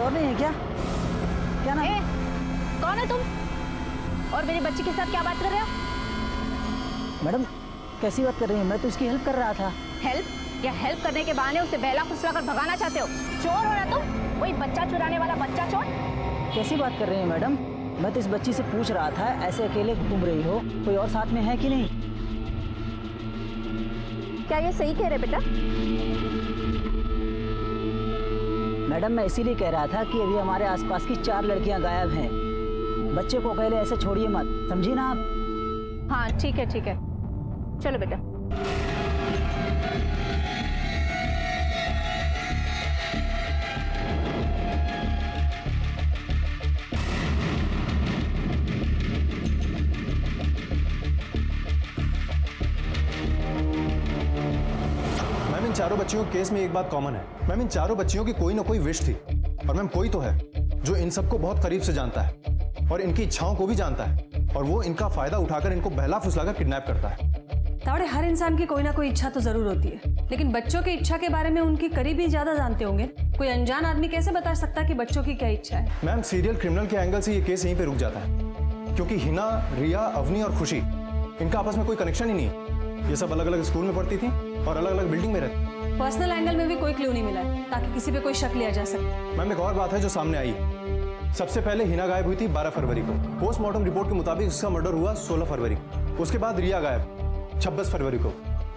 और नहीं है क्या? क्या नाम? कौन है तुम और मेरी बच्ची के साथ क्या बात कर रहे हो? मैडम कैसी बात कर रही हैं? मैं तो उसकी हेल्प कर रहा था। हेल्प? या हेल्प करने के बहाने उसे बहला फुसला कर भगाना चाहते हो? चोर हो ना तुम? वही बच्चा चुराने वाला बच्चा चोर? कैसी बात कर रही हैं मैडम? मैं तो इस बच्ची से पूछ रहा था, ऐसे अकेले घूम रही हो, कोई और साथ में है कि नहीं? क्या ये सही कह रहे बेटा? मैडम मैं इसीलिए कह रहा था कि अभी हमारे आसपास की 4 लड़कियां गायब हैं। बच्चे को अकेले ऐसे छोड़िए मत, समझी ना आप? हाँ ठीक है ठीक है, चलो बेटा। मैम इन चारों बच्चियों के केस में एक बात कॉमन है। मैम इन चारों बच्चियों की कोई ना कोई विश थी, और मैम कोई तो है जो इन सबको बहुत करीब से जानता है और इनकी इच्छाओं को भी जानता है, और वो इनका फायदा उठाकर इनको बहला फुसलाकर किडनैप करता है। तावड़े, हर इंसान की कोई ना कोई इच्छा तो जरूर होती है, लेकिन बच्चों की इच्छा के बारे में उनके करीबी ज्यादा जानते होंगे। कोई अनजान आदमी कैसे बता सकता कि बच्चों की क्या इच्छा है? मैम सीरियल क्रिमिनल के एंगल से ये केस यहीं पे रुक जाता है, क्योंकि हिना, रिया, अवनी और खुशी, इनका आपस में कोई कनेक्शन ही नहीं है। ये सब अलग अलग स्कूल में पढ़ती थी और अलग अलग बिल्डिंग में रहती। पर्सनल एंगल में भी कोई क्लू नहीं मिला है ताकि किसी पे कोई शक लिया जा सके। मैम एक और बात है जो सामने आई। सबसे पहले हिना गायब हुई थी 12 फरवरी को। पोस्टमार्टम रिपोर्ट के मुताबिक उसका मर्डर हुआ 16 फरवरी को। उसके बाद रिया गायब 26 फरवरी को।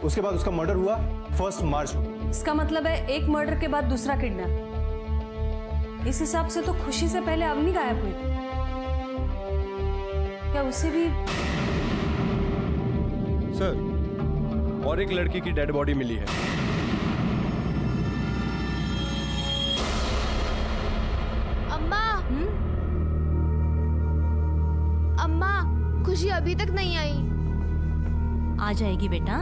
उसके बाद उसका मर्डर हुआ 1 मार्च को। इसका मतलब है एक मर्डर के बाद दूसरा किडनैप। इस हिसाब से तो खुशी से पहले अवनी गायब हुई। क्या उसे भी? सर, और एक लड़की की डेड बॉडी मिली है। अम्मा, खुशी अभी तक नहीं आई। आ जाएगी बेटा,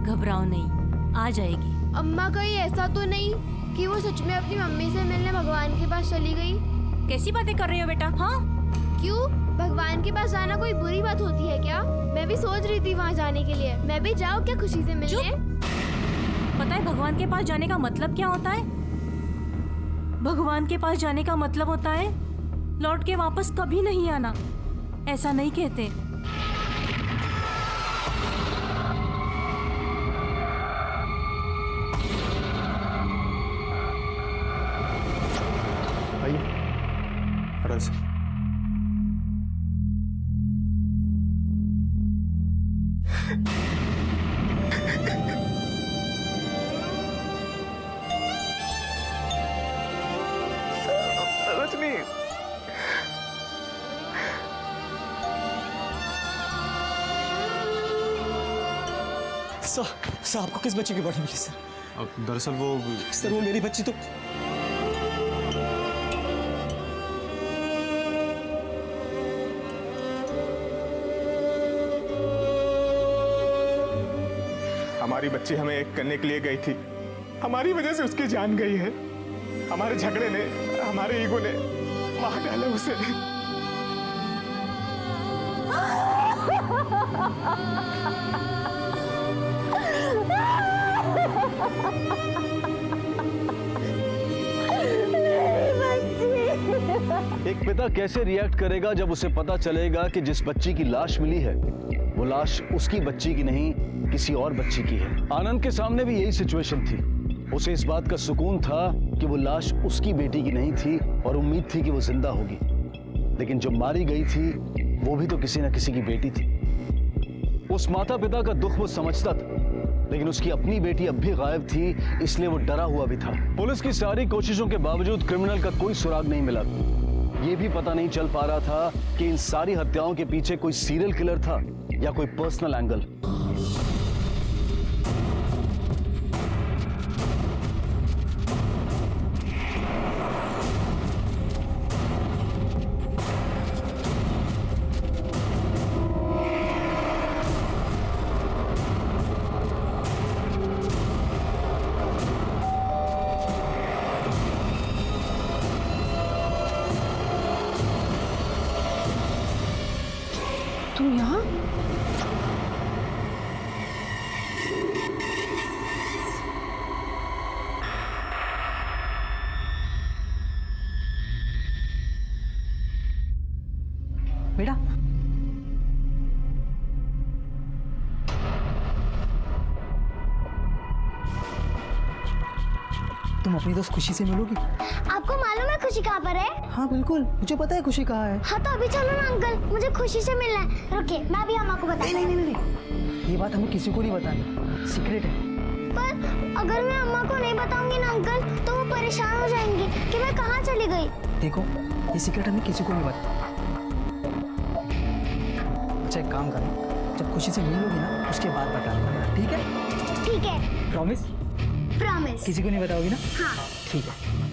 घबराओ नहीं, आ जाएगी। अम्मा कहीं ऐसा तो नहीं कि वो सच में अपनी मम्मी से मिलने भगवान के पास चली गई? कैसी बातें कर रही हो बेटा? हाँ, क्यों? भगवान के पास जाना कोई बुरी बात होती है क्या? मैं भी सोच रही थी वहाँ जाने के लिए। मैं भी जाऊँ क्या खुशी से मिलने? पता है भगवान के पास जाने का मतलब क्या होता है? भगवान के पास जाने का मतलब होता है लौट के वापस कभी नहीं आना। ऐसा नहीं कहते। आइए, हटो से। सर आपको किस बच्ची की बॉडी मिली सर? दरअसल वो मेरी बच्ची तो हमारी बच्ची हमें एक करने के लिए गई थी। हमारी वजह से उसकी जान गई है। हमारे झगड़े ने, हमारे ईगो ने मार डाला उसे। एक पिता कैसे रिएक्ट करेगा जब उसे पता चलेगा कि जिस बच्ची की लाश मिली है वो लाश उसकी बच्ची की नहीं, किसी और बच्ची की है। आनंद के सामने भी यही सिचुएशन थी। उसे इस बात का सुकून था कि वो लाश उसकी बेटी की नहीं थी और उम्मीद थी कि वो जिंदा होगी, लेकिन जो मारी गई थी वो भी तो किसी न किसी की बेटी थी। उस माता पिता का दुख वो समझता था, लेकिन उसकी अपनी बेटी अब भी गायब थी, इसलिए वो डरा हुआ भी था। पुलिस की सारी कोशिशों के बावजूद क्रिमिनल का कोई सुराग नहीं मिला। ये भी पता नहीं चल पा रहा था कि इन सारी हत्याओं के पीछे कोई सीरियल किलर था या कोई पर्सनल एंगल। तुम यहाँ? तुम अपनी दोस्त खुशी से मिलोगी? आपको मालूम है खुशी कहाँ पर है? हाँ बिल्कुल, मुझे पता है खुशी कहाँ है। हाँ तो अभी चलो ना अंकल, मुझे खुशी से मिलना है। रुकिए, मैं अभी अम्मा को बताती हूँ। नहीं, ये बात हमें किसी को नहीं बतानी, सीक्रेट है। पर अगर मैं अम्मा को नहीं बताऊंगी ना अंकल, तो वो परेशान हो जाएंगी कि मैं कहाँ चली गई। देखो, ये सीक्रेट हमें किसी को नहीं बताना। अच्छा एक काम करो, जब खुशी से मिलोगी ना उसके बाद बताना, ठीक है? ठीक है, प्रॉमिस? प्रॉमिस। किसी को नहीं बताओगी ना? हाँ। ठीक है,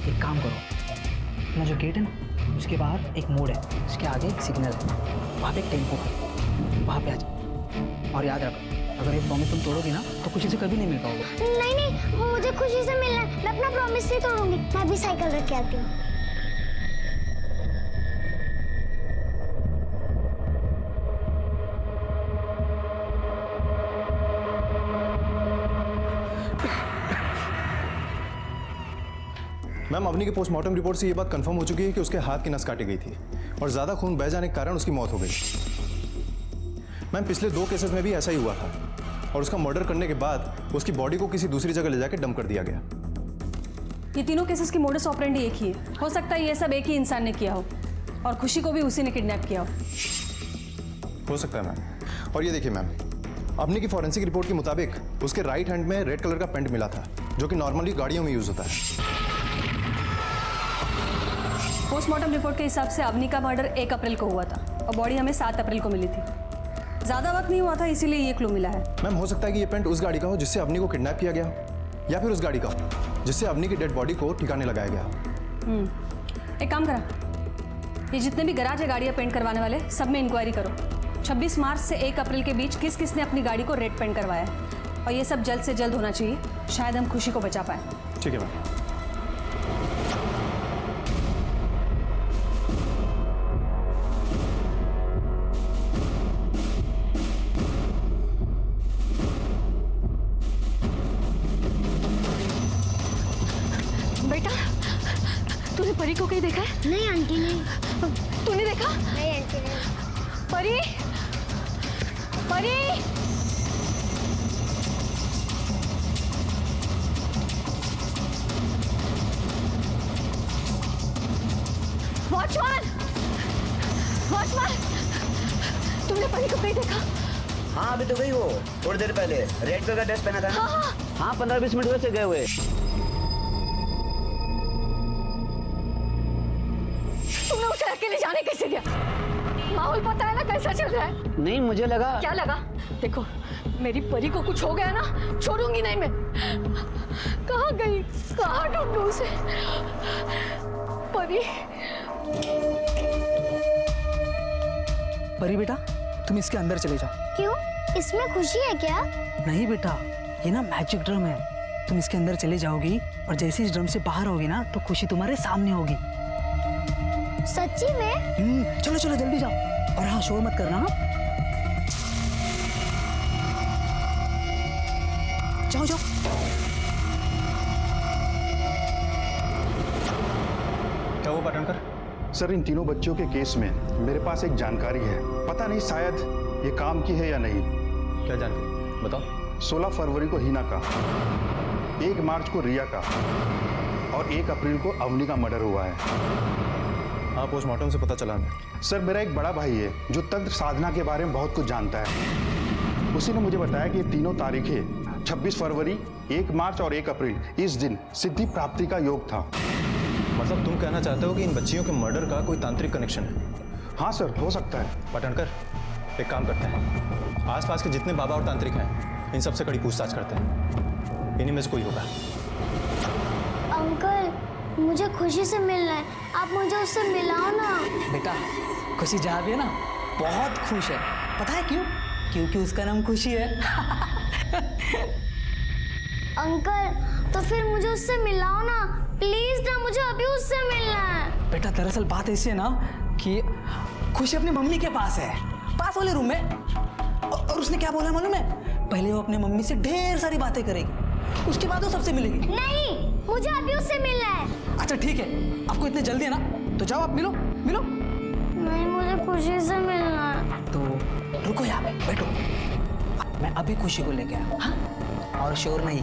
एक काम करो, अपना जो गेट है ना उसके बाहर एक मोड़ है, उसके आगे एक सिग्नल है, वहाँ पे एक टेम्पो है, वहाँ पे आ जाओ। और याद रखो, अगर ये प्रॉमिस तुम तोड़ोगी ना तो खुशी से कभी नहीं मिल पाओगे। नहीं, मुझे खुशी से मिलना है, मैं अपना प्रॉमिस नहीं तोड़ूंगी। मैं भी साइकिल रख के आती हूँ। मैम, अवनी के पोस्टमार्टम रिपोर्ट से ये बात कंफर्म हो चुकी है कि उसके हाथ की नस काटी गई थी और ज़्यादा खून बह जाने के कारण उसकी मौत हो गई। मैम, पिछले 2 केसेस में भी ऐसा ही हुआ था और उसका मर्डर करने के बाद उसकी बॉडी को किसी दूसरी जगह ले जाकर डंप कर दिया गया। ये तीनों केसेस की मोडस ऑपरेंडी एक ही है। हो सकता है ये सब एक ही इंसान ने किया हो और खुशी को भी उसी ने किडनैप किया हो सकता है मैम। और ये देखिए मैम, अवनी की फॉरेंसिक रिपोर्ट के मुताबिक उसके राइट हैंड में रेड कलर का पेंट मिला था, जो कि नॉर्मली गाड़ियों में यूज होता है। पोस्टमार्टम रिपोर्ट के हिसाब से अवनी का मर्डर 1 अप्रैल को हुआ था और बॉडी हमें 7 अप्रैल को मिली थी। ज़्यादा वक्त नहीं हुआ था, इसीलिए ये क्लू मिला है। मैम, हो सकता है कि ये पेंट उस गाड़ी का हो जिससे अवनी को किडनैप किया गया हो, या फिर उस गाड़ी का हो जिससे अवनी की डेड बॉडी को ठिकाने लगाया गया हो। एक काम करा, ये जितने भी गराज है गाड़ियाँ पेंट करवाने वाले, सब में इंक्वायरी करो। 26 मार्च से 1 अप्रैल के बीच किस किस ने अपनी गाड़ी को रेड पेंट करवाया है, और ये सब जल्द से जल्द होना चाहिए, शायद हम खुशी को बचा पाए। ठीक है मैम। बेटा, तूने परी को कहीं देखा है? नहीं आंटी, नहीं। तूने देखा? नहीं आंटी, नहीं। परी, परी, वॉचमैन, वॉचमैन, तुमने परी को कहीं देखा? हाँ अभी तो गई वो, थोड़ी देर पहले रेड कलर का ड्रेस पहना था। हाँ 15-20 मिनट हुए से गए हुए। तुमने उसे अकेले जाने कैसे दिया? माहौल पता है ना कैसा चल रहा है? नहीं मुझे लगा। क्या लगा? देखो, मेरी परी को कुछ हो गया ना, छोड़ूंगी नहीं मैं। कहाँ गई? कहाँ ढूंढूं उसे? परी, परी बेटा, तुम इसके अंदर चले जाओ। क्यों? इसमें खुशी है क्या? नहीं बेटा, ये ना मैजिक ड्रम है। तुम इसके अंदर चले जाओगी और जैसे इस ड्रम से बाहर होगी ना तो खुशी तुम्हारे सामने होगी। सच्ची में? चलो चलो जल्दी जाओ, और हाँ शोर मत करना। हाँ जाओ जाओ। क्या हुआ पाटनकर? सर, इन तीनों बच्चों के केस में मेरे पास एक जानकारी है, पता नहीं शायद ये काम की है या नहीं। क्या जानकारी बताओ। 16 फरवरी को हिना का, 1 मार्च को रिया का और 1 अप्रैल को अवनी का मर्डर हुआ है। हाँ, पोस्टमार्टम से पता चला हमें। सर, मेरा एक बड़ा भाई है जो तंत्र साधना के बारे में बहुत कुछ जानता है। उसी ने मुझे बताया कि ये तीनों तारीखें 26 फरवरी, 1 मार्च और 1 अप्रैल, इस दिन सिद्धि प्राप्ति का योग था। मतलब तुम कहना चाहते हो कि इन बच्चियों के मर्डर का कोई तांत्रिक कनेक्शन है? हाँ सर, हो सकता है। पाटनकर, एक काम करते हैं, आसपास के जितने बाबा और तांत्रिक हैं इन सबसे कड़ी पूछताछ करते हैं, इन्हीं में से कोई होगा। अंकल, मुझे खुशी से मिलना है, आप मुझे उससे मिलाओ ना। बेटा, खुशी जहाँ भी है ना बहुत खुश है, पता है क्यों? क्योंकि उसका नाम खुशी है। अंकल, तो फिर मुझे उससे मिलाओ ना, प्लीज ना, मुझे अभी उससे मिलना है। बेटा, दरअसल बात ऐसी है ना कि खुशी अपनी मम्मी के पास है, पास वाले रूम में। और उसने क्या बोला मालूम है? पहले वो अपनी मम्मी से ढेर सारी बातें करेगी, उसके बाद वो सबसे मिलेगी। नहीं, मुझे अभी उससे मिलना है। अच्छा ठीक है, आपको इतने जल्दी है ना, तो जाओ आप मिलो मिलो। नहीं, मुझे खुशी से मिलना है। तो रुको यहाँ पे बैठो, मैं अभी खुशी को लेके आया। हाँ? और शोर नहीं।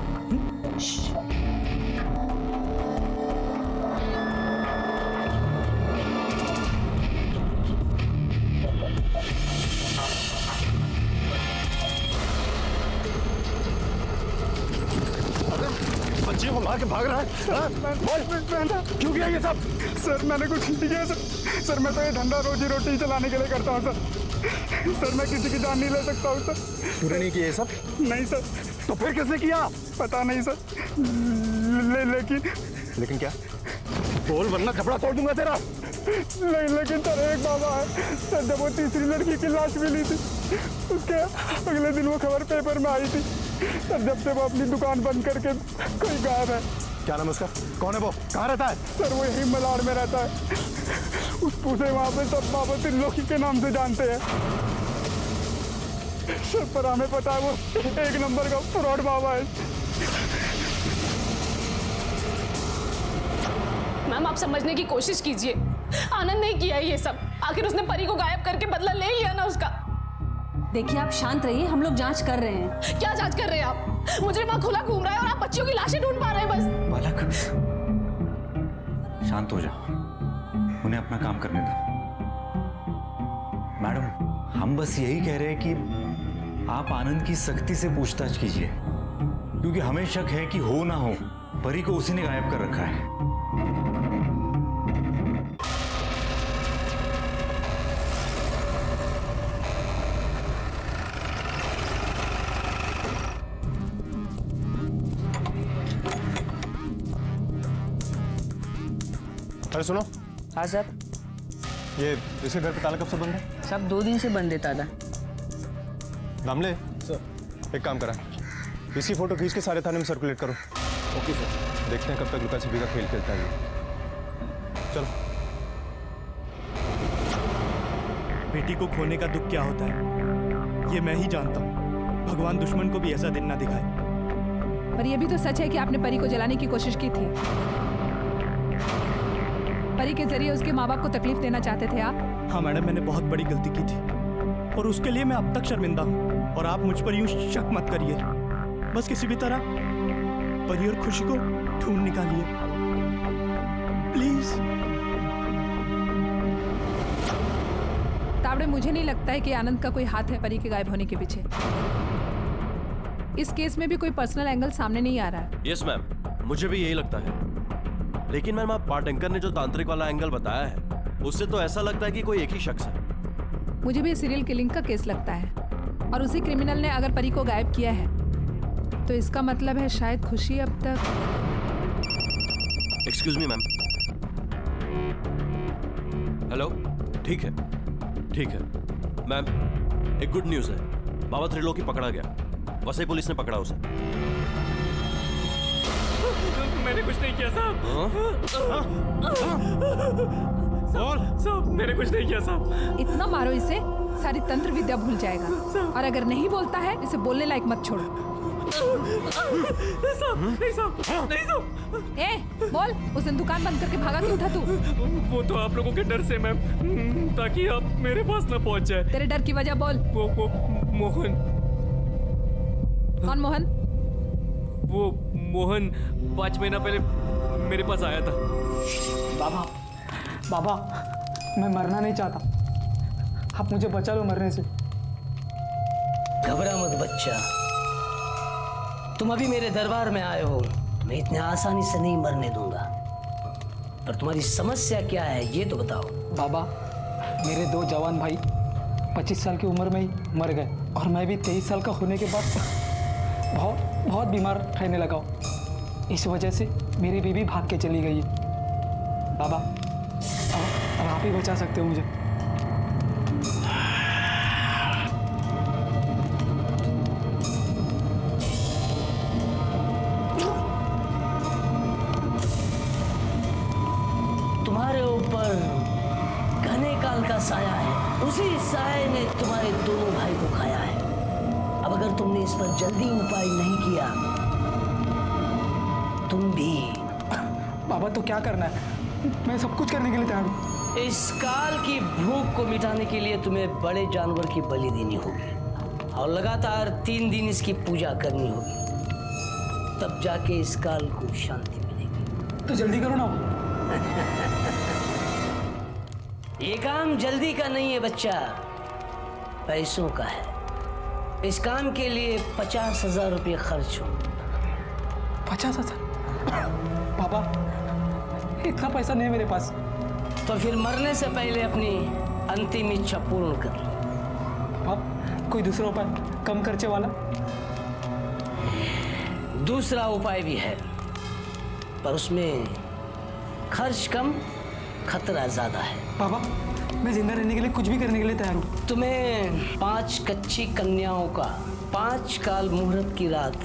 बच्चियों को मार के भाग रहा है? हाँ? बोल, क्यों किया ये सब? सर मैंने कुछ नहीं किया सर मैं तो ये धंधा रोजी रोटी चलाने के लिए करता हूँ सर मैं किसी की जान नहीं ले सकता हूँ सर। तूने नहीं किया ये सब? नहीं सर। तो फिर किसने किया? पता नहीं सर। लेकिन क्या? बोल वरना कपड़ा तोड़ दूंगा तेरा। लेकिन सर एक बाबा है सर, जब वो तीसरी लड़की की लाश मिली थी उसके अगले दिन वो खबर पेपर में आई थी सर, जब से वो अपनी दुकान बंद करके कोई गायब है। क्या नाम है उसका? कौन है वो? कहाँ रहता है? सर वो यही मलाड में रहता है। उसे वहाँ पे सब बाबा त्रिलोकी के नाम से जानते हैं सर, पर हमें पता है वो एक नंबर का फ्रॉड बाबा है। मैम आप समझने की कोशिश कीजिए, आनंद नहीं किया है ये सब। आखिर उसने परी को गायब करके बदला ले लिया ना उसका। देखिए आप शांत रहिए, हम लोग जांच कर रहे हैं। क्या जांच कर रहे हैं आप? मुझे वहां खुला घूम रहा है और आप बच्चियों की लाशें ढूंढ पा रहे हैं बस। बालक शांत हो जाओ, उन्हें अपना काम करने दो। मैडम हम बस यही कह रहे हैं कि आप आनंद की सख्ती से पूछताछ कीजिए, क्योंकि हमें शक है कि हो ना हो परी को उसी ने गायब कर रखा है। अरे सुनो। हाँ सर। ये इसके घर पे ताला कब से बंद है? सब 2 दिन से बंद देता था। दामले सर, एक काम करा, इसकी फोटो खींच के सारे थाने में सर्कुलेट करो। Okay sir. देखते हैं कब तक लुका छिपी का खेल खेलता है। चलो। बेटी को खोने का दुख क्या होता है ये मैं ही जानता हूँ। भगवान दुश्मन को भी ऐसा दिन ना दिखाए। पर यह भी तो सच है कि आपने परी को जलाने की कोशिश की थी। परी के जरिए उसके माँ बाप को तकलीफ देना चाहते थे आप? हाँ मैडम, मैंने बहुत बड़ी गलती की थी और उसके लिए मैं अब तक शर्मिंदा हूँ। और आप मुझ पर यूं शक मत करिए, बस किसी भी तरह परी और खुशी को ढूंढ निकालिए प्लीज। तावड़े, मुझे नहीं लगता है कि आनंद का कोई हाथ है परी के गायब होने के पीछे। इस केस में भी कोई पर्सनल एंगल सामने नहीं आ रहा है। यस मैम, मुझे भी यही लगता है। लेकिन मैम आप पार्ट एंकर ने जो तांत्रिक वाला एंगल बताया है उससे तो ऐसा लगता है कि कोई एक ही शख्स है। मुझे भी सीरियल किलिंग का केस लगता है और उसी क्रिमिनल ने अगर परी को गायब किया है तो इसका मतलब है शायद खुशी अब तक। Excuse me ma'am. हेलो। ठीक है मैम, एक गुड न्यूज है। बाबा त्रिलोकी पकड़ा गया, वसई पुलिस ने पकड़ा उसे। मैंने कुछ नहीं किया साहब। साहब मैंने कुछ नहीं किया साहब। इतना मारो इसे, सारी तंत्र विद्या भूल जाएगा। और अगर नहीं बोलता है इसे बोलने लायक मत छोड़ो। नहीं साहब। ए बोल, उस दिन दुकान बंद करके भागा क्यों था तू? वो तो आप लोगों के डर से मैम, ताकि आप मेरे पास ना पहुंच जाए। तेरे डर की वजह बोल। वो मोहन। कौन मोहन? वो मोहन 5 महीना पहले मेरे पास आया था। बाबा मैं मरना नहीं चाहता, आप मुझे बचा लो मरने से। घबरा मत बच्चा, तुम अभी मेरे दरबार में आए हो, मैं इतने आसानी से नहीं मरने दूंगा। पर तुम्हारी समस्या क्या है ये तो बताओ। बाबा मेरे 2 जवान भाई 25 साल की उम्र में ही मर गए और मैं भी 23 साल का होने के बाद बहुत बीमार रहने लगा हूँ। इस वजह से मेरी बीवी भाग के चली गई है। बाबा अब आप ही बचा सकते हो मुझे। तुम्हारे ऊपर घने काल का साया है, उसी साये ने तुम्हारे दोनों भाई को खाया है। अब अगर तुमने इस पर जल्दी उपाय नहीं किया तुम भी। बाबा तो क्या करना है, मैं सब कुछ करने के लिए तैयार हूँ। इस काल की भूख को मिटाने के लिए तुम्हें बड़े जानवर की बलि देनी होगी और लगातार 3 दिन इसकी पूजा करनी होगी, तब जाके इस काल को शांति मिलेगी। तो जल्दी करो ना। ये काम जल्दी का नहीं है बच्चा, पैसों का है। इस काम के लिए 50,000 रुपये खर्च हो। 50,000? पापा इतना पैसा नहीं है मेरे पास। तो फिर मरने से पहले अपनी अंतिम इच्छा पूर्ण कर लो। पापा कोई दूसरा उपाय कम खर्चे वाला? दूसरा उपाय भी है, पर उसमें खर्च कम खतरा ज्यादा है। पापा मैं जिंदा रहने के लिए कुछ भी करने के लिए तैयार हूँ। तुम्हें 5 कच्ची कन्याओं का 5 काल मुहूर्त की रात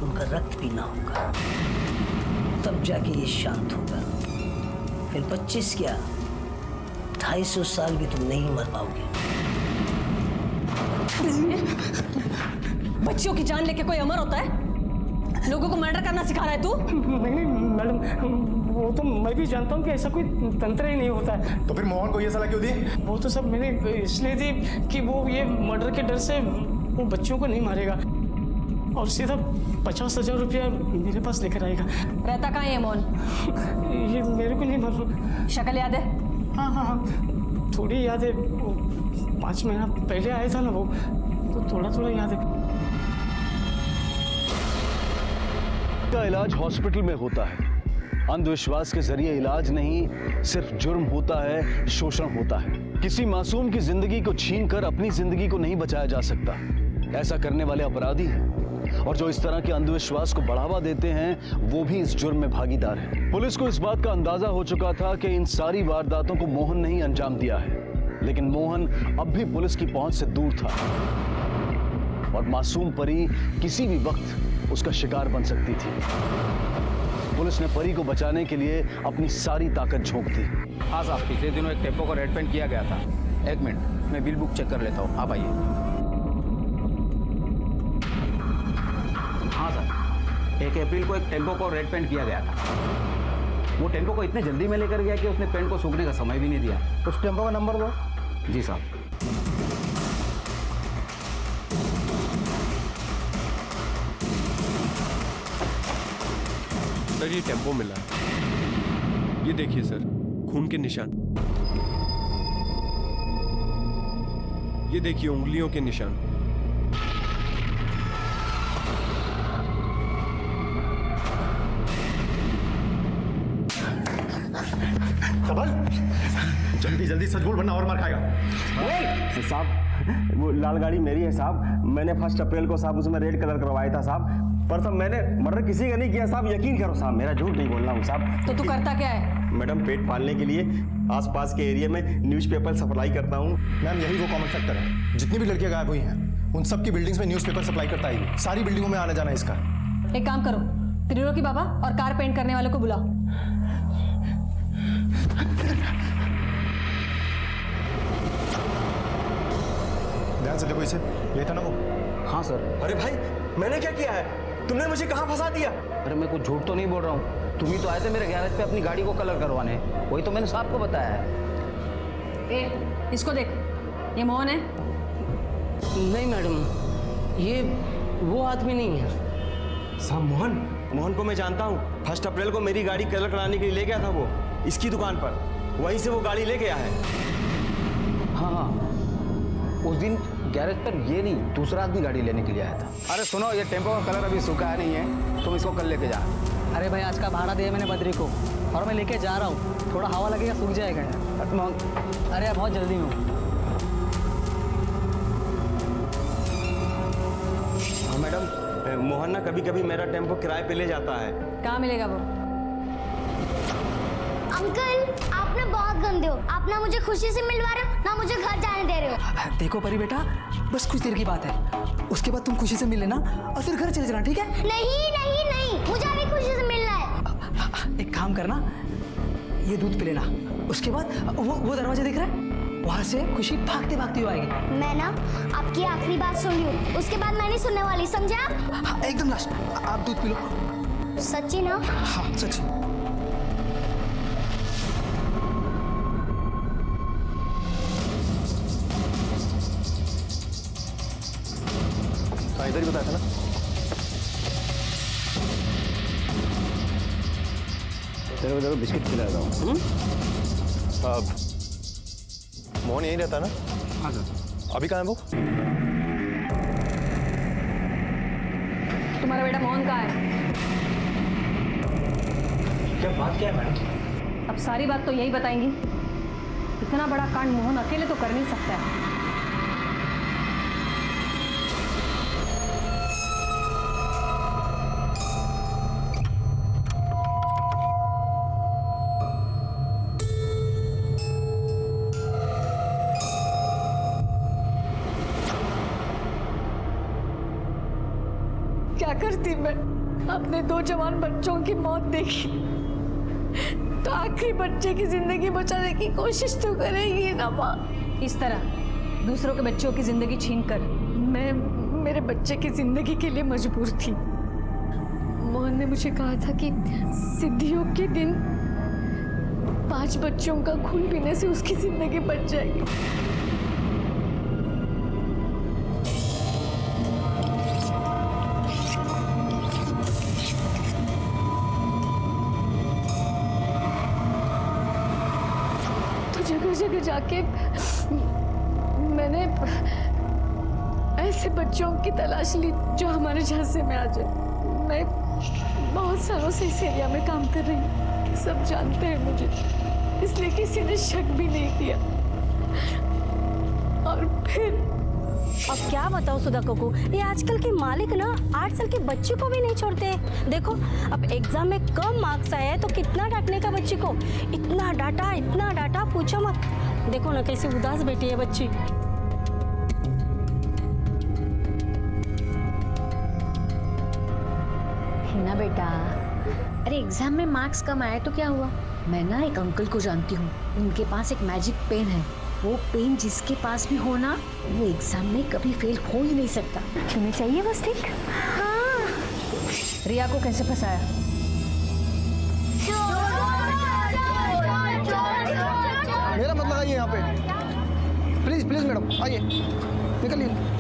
उनका रक्त पीना होगा, तब जाके ये शांत होगा। फिर 25 क्या 250 साल भी तुम नहीं मर पाओगे। बच्चियों की जान लेके कोई अमर होता है? लोगों को मर्डर करना सिखा रहा है तू? नहीं मैडम, वो तो मैं भी जानता हूँ कि ऐसा कोई तंत्र ही नहीं होता है। तो फिर मोहन को ये सलाह क्यों दी? वो तो सब मैंने इसलिए दी कि वो ये मर्डर के डर से वो बच्चों को नहीं मारेगा और सीधा 50,000 रुपया मेरे पास लेकर आएगा। रहता कहाँ है मोहन? ये मेरे को नहीं मालूम। शक्ल याद है? हाँ, थोड़ी याद है। 5 महीना पहले आया था ना वो, तो थोड़ा याद है। का इलाज हॉस्पिटल में होता है। अंधविश्वास के जरिए इलाज नहीं, सिर्फ जुर्म होता है, शोषण होता है। किसी मासूम की जिंदगी को छीनकर अपनी जिंदगी को नहीं बचाया जा सकता। ऐसा करने वाले अपराधी हैं और जो इस तरह के अंधविश्वास को बढ़ावा देते हैं वो भी इस जुर्म में भागीदार हैं। पुलिस को इस बात का अंदाजा हो चुका था कि इन सारी वारदातों को मोहन ने ही अंजाम दिया है, लेकिन मोहन अब भी पुलिस की पहुंच से दूर था और मासूम परी किसी भी वक्त उसका शिकार बन सकती थी। पुलिस ने परी को बचाने के लिए अपनी सारी ताकत झोंक दी। हाँ साहब, पिछले दिनों एक टेम्पो को रेड पेंट किया गया था। 1 मिनट, मैं बिल बुक चेक कर लेता हूँ, आप आइए। हाँ सर, 1 अप्रैल को एक टेम्पो को रेड पेंट किया गया था। वो टेम्पो को इतने जल्दी में लेकर गया कि उसने पेंट को सूखने का समय भी नहीं दिया। उस टेम्पो का नंबर दो। जी साहब। सर ये टेम्पो मिला, ये देखिए सर, खून के निशान, ये देखिए उंगलियों के निशान। कमल, जल्दी सच बोल वरना और मार खाएगा। साहब वो लाल गाड़ी मेरी है साहब, मैंने 1 अप्रैल को साहब उसमें रेड कलर करवाया था साहब, पर साहब मैंने मर्डर किसी का नहीं किया साहब, यकीन करो साहब, मेरा झूठ नहीं बोलना हूँ साहब। तो तू करता क्या है? मैडम पेट पालने के लिए आसपास के एरिया में न्यूज़पेपर सप्लाई करता हूँ। मैम यही वो कॉमन फैक्टर है, जितनी भी लड़कियां गायब हुई हैं उन सब की बिल्डिंग्स में न्यूज़पेपर सप्लाई करता है। सारी बिल्डिंगों में आना जाना इसका। एक काम करो, त्रिलोकी बाबा और कार पेंट करने वाले को बुलाओ। ध्यान से देखो इसे, ये था ना वो? हाँ सर। अरे भाई मैंने क्या किया है, तुमने मुझे कहाँ फंसा दिया? अरे मैं कुछ झूठ तो नहीं बोल रहा हूँ, तुम ही तो आए थे मेरे गैरेज पे अपनी गाड़ी को कलर करवाने, वही तो मैंने साहब को बताया है। इसको देख, ये मोहन है? नहीं मैडम, ये वो आदमी नहीं है। साहब मोहन को मैं जानता हूँ, 1 अप्रैल को मेरी गाड़ी कलर कराने के लिए ले गया था वो इसकी दुकान पर, वहीं से वो गाड़ी ले गया है। हाँ, उस दिन गैरेज पर ये नहीं, दूसरा आदमी गाड़ी लेने के लिए आया था। अरे सुनो, ये टेम्पो का कलर अभी सूखा नहीं है, तुम इसको कल लेके जा। अरे भाई आज का भाड़ा दिया मैंने बद्री को और मैं लेके जा रहा हूँ, थोड़ा हवा लगेगा सूख जाएगा यार। अरे यार बहुत जल्दी में हूँ। हाँ मैडम, मोहन ना कभी कभी मेरा टेम्पो किराए पे ले जाता है। कहाँ मिलेगा वो? अंकल आप ना बहुत गंदे हो, आप ना मुझे खुशी से मिलवा रहे हो ना मुझे घर जाने दे रहे हो। देखो परी बेटा, बस कुछ देर की बात है, उसके बाद तुम खुशी से मिल लेना और फिर घर चले जाना, ठीक है? नहीं, मुझे अभी खुशी से मिलना है। एक काम करना, ये दूध पी लेना, उसके बाद वो दरवाजा दिख रहा है, वहां से खुशी भागते भागती हुई आएगी। मैं ना आपकी आखिरी बात सुन रही हूँ, उसके बाद मैं नहीं सुनने वाली, समझे आप? हाँ, एकदम लास्ट, आप दूध पी लो। सच्ची ना? हाँ सच्ची। इधर ही बताया था ना। तेरे को बिस्किट खिलाता हूँ। मोहन यहीं रहता ना? हाँ सर। अभी कहाँ है वो? तुम्हारा बेटा मोहन कहाँ है? अच्छा बात क्या है मैडम? अब सारी बात तो यही बताएंगी। इतना बड़ा कांड मोहन अकेले तो कर नहीं सकता है। क्या करती मैं? अपने 2 जवान बच्चों की मौत देखी तो आखिरी बच्चे की जिंदगी बचाने की कोशिश तो करेगी ना माँ। इस तरह दूसरों के बच्चों की जिंदगी छीनकर मैं मेरे बच्चे की जिंदगी के लिए मजबूर थी। मोहन ने मुझे कहा था कि सिद्धियोग के दिन 5 बच्चों का खून पीने से उसकी जिंदगी बच जाएगी। जगह जगह जाके मैंने ऐसे बच्चों की तलाश ली जो हमारे झांसे में आ जाए। मैं बहुत सालों से इस एरिया में काम कर रही हूँ, सब जानते हैं मुझे, इसलिए किसी ने शक भी नहीं किया। और फिर अब क्या बताओ सुधा को, ये आजकल के मालिक ना 8 साल के बच्चे को भी नहीं छोड़ते। देखो अब एग्जाम में कम मार्क्स आए हैं तो कितना डांटने का बच्ची को, इतना डांटा पूछो मत। देखो ना कैसी उदास बैठी है बच्ची। हिना बेटा, अरे एग्जाम में मार्क्स कम आए तो क्या हुआ? मैं ना एक अंकल को जानती हूँ, उनके पास एक मैजिक पेन है। वो पेन जिसके पास भी हो ना, वो एग्जाम में कभी फेल हो ही नहीं सकता। तुम्हें चाहिए बस ठीक? हाँ। रिया को कैसे फंसाया? मेरा मत लगाइए यहाँ पे, प्लीज प्लीज मैडम आइए, निकलिए।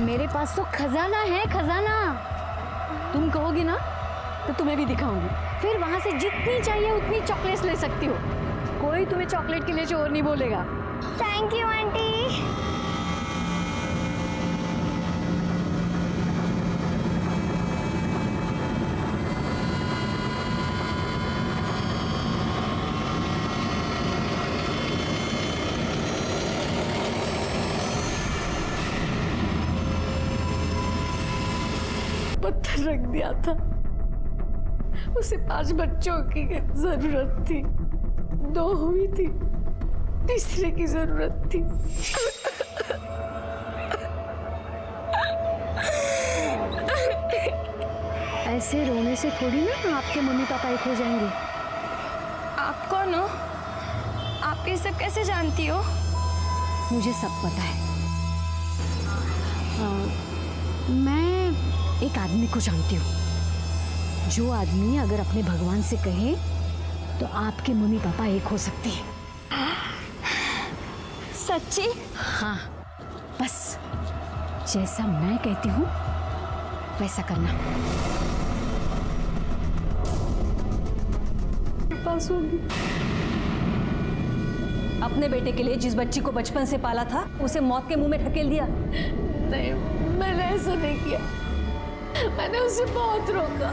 मेरे पास तो खजाना है, खजाना। तुम कहोगी ना तो तुम्हें भी दिखाऊंगी। फिर वहां से जितनी चाहिए उतनी चॉकलेट्स ले सकती हो। कोई तुम्हें चॉकलेट के लिए चोर नहीं बोलेगा। Thank you aunty. पत्थर रख दिया था, उसे 5 बच्चों की जरूरत थी, 2 हुई थी, तीसरे की जरूरत थी। ऐसे रोने से थोड़ी ना आपके मम्मी पापा एक हो जाएंगे। आप कौन हो? आप ये सब कैसे जानती हो? मुझे सब पता है। मैं एक आदमी को जानती हूँ, जो आदमी अगर अपने भगवान से कहे तो आपके मम्मी पापा एक हो सकते हैं। सच्ची? हाँ, बस जैसा मैं कहती हूँ वैसा करना। पास होगी। अपने बेटे के लिए जिस बच्ची को बचपन से पाला था उसे मौत के मुंह में ढकेल दिया। नहीं, मैंने ऐसा नहीं किया, मैंने उसे बहुत रोका।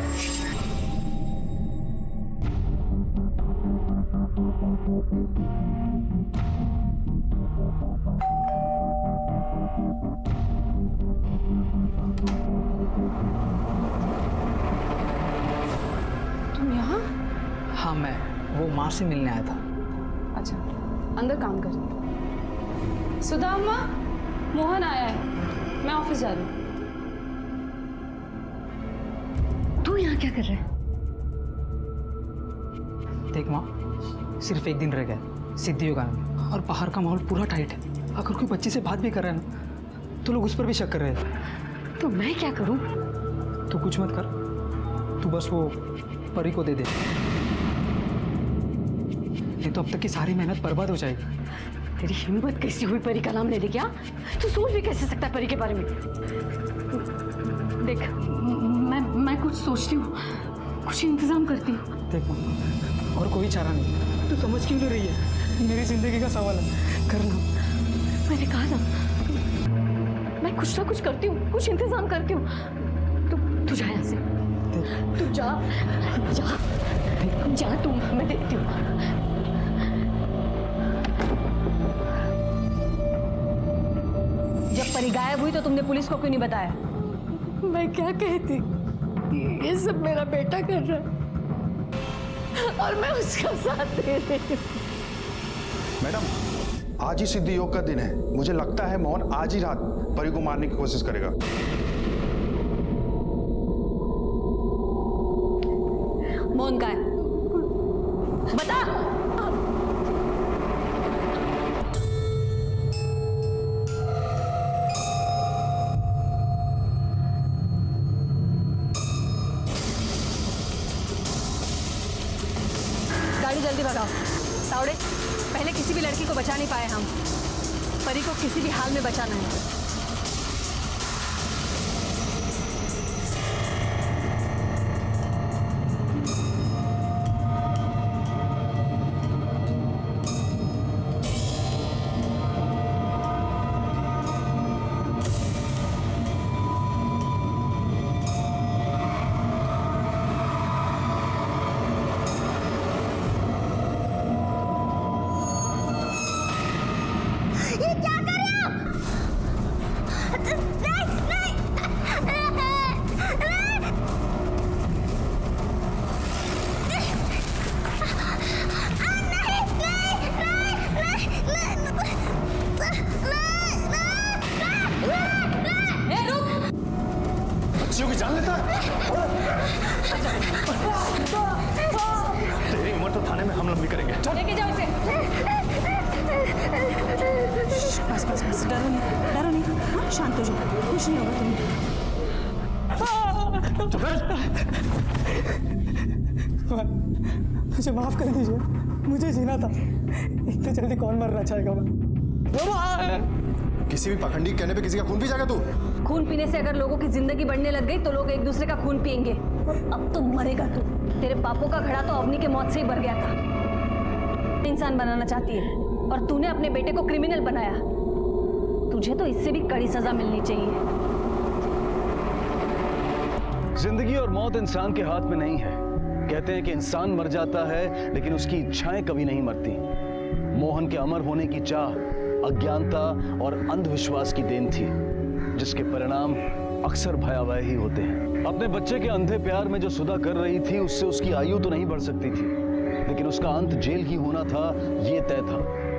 तुम यहाँ? हाँ, मैं वो माँ से मिलने आया था। अच्छा, अंदर काम कर। सुधा अम्मा, मोहन आया है, मैं ऑफिस जा रही हूँ। तू यहाँ क्या कर रहा है? देख माँ, सिर्फ एक दिन रह गया सिद्धियोग आने में, और बाहर का माहौल पूरा टाइट है। अगर कोई बच्ची से बात भी कर रहा है ना तो लोग उस पर भी शक कर रहे हैं। तो मैं क्या करूँ? तू कुछ मत कर, तू बस वो परी को दे दे। नहीं तो अब तक की सारी मेहनत बर्बाद हो जाएगी। तेरी हिम्मत कैसी हुई परी का नाम लेने क्या? तू सोच भी कैसे सकता है परी के बारे में? देख, मैं कुछ सोचती हूँ, कुछ इंतजाम करती हूँ। देख माँ, और कोई चारा नहीं। तू समझ क्यों नहीं रही है? मेरी जिंदगी का सवाल है, करना। मैंने कहा ना, मैं कुछ ना कुछ करती हूँ, कुछ इंतजाम करती हूँ। तू जा यहाँ से, तू जा जा जा, तू, मैं देखती हूँ। जब परी गायब हुई तो तुमने पुलिस को क्यों नहीं बताया? मैं क्या कहती, ये सब मेरा बेटा कर रहा है और मैं उसका साथ दे रही हूँ। मैडम, आज ही सिद्धि योग का दिन है। मुझे लगता है मोहन आज ही रात परी को मारने की कोशिश करेगा। मोहन का है, बता। गाड़ी जल्दी भगाओ। तावड़े, पहले किसी भी लड़की को बचा नहीं पाए हम, परी को किसी भी हाल में बचाना है। बच्चियों की जान लेता है। तेरी उम्र तो थाने में हम लंबी करेंगे। लेके जाओ इसे। बस बस बस, डरो नहीं, हाँ, शांत हो जाओ, कुछ नहीं होगा तुम्हें। मुझे माफ कर दीजिए, मुझे जीना था। इतने जल्दी कौन मरना चाहेगा? किसी भी पखंडी कहने पे किसी का खून पी जाएगा तू? खून पीने से अगर लोगों की जिंदगी बढ़ने लग गई तो लोग एक दूसरे का खून पिएंगे। और अब तो मरेगा तू। तेरे पापों का घड़ा तो अवनी के मौत से ही भर गया था। इंसान बनाना चाहती है और तूने अपने बेटे को क्रिमिनल बनाया। तुझे तो इससे भी कड़ी सजा मिलनी चाहिए। जिंदगी और मौत इंसान के हाथ में नहीं है। कहते हैं कि इंसान मर जाता है लेकिन उसकी इच्छाएं कभी नहीं मरती। मोहन के अमर होने की चाह अज्ञानता और अंधविश्वास की देन थी, जिसके परिणाम अक्सर भयावह ही होते हैं। अपने बच्चे के अंधे प्यार में जो सुधा कर रही थी, उससे उसकी आयु तो नहीं बढ़ सकती थी, लेकिन उसका अंत जेल ही होना था, ये तय था।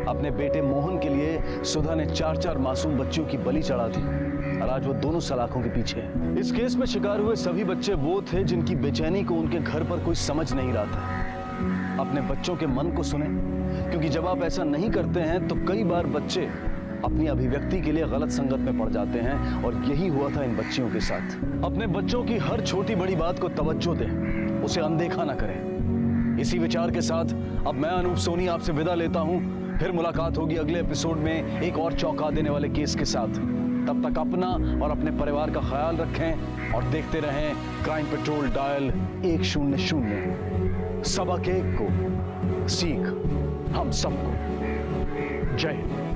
अपने बेटे मोहन के लिए सुधा ने 4-4 मासूम बच्चियों की बलि चढ़ा दी और आज वो दोनों सलाखों के पीछे है। इस केस में शिकार हुए सभी बच्चे वो थे जिनकी बेचैनी को उनके घर पर कोई समझ नहीं रहा था। अपने बच्चों के मन को सुने, क्योंकि जब आप ऐसा नहीं करते हैं तो कई बार बच्चे अपनी अभिव्यक्ति के लिए गलत संगत में पड़ जाते हैं, और यही हुआ था इन बच्चियों के साथ। अपने बच्चों की हर छोटी बड़ी बात को तवज्जो दें, उसे अनदेखा ना करें। इसी विचार के साथ अब मैं अनूप सोनी आपसे विदा लेता हूं। फिर मुलाकात होगी अगले एपिसोड में एक और चौंका देने वाले केस के साथ। तब तक अपना और अपने परिवार का ख्याल रखें और देखते रहें क्राइम पेट्रोल डायल 100। सबक एक को, सीख हम सबको। जय हिंद।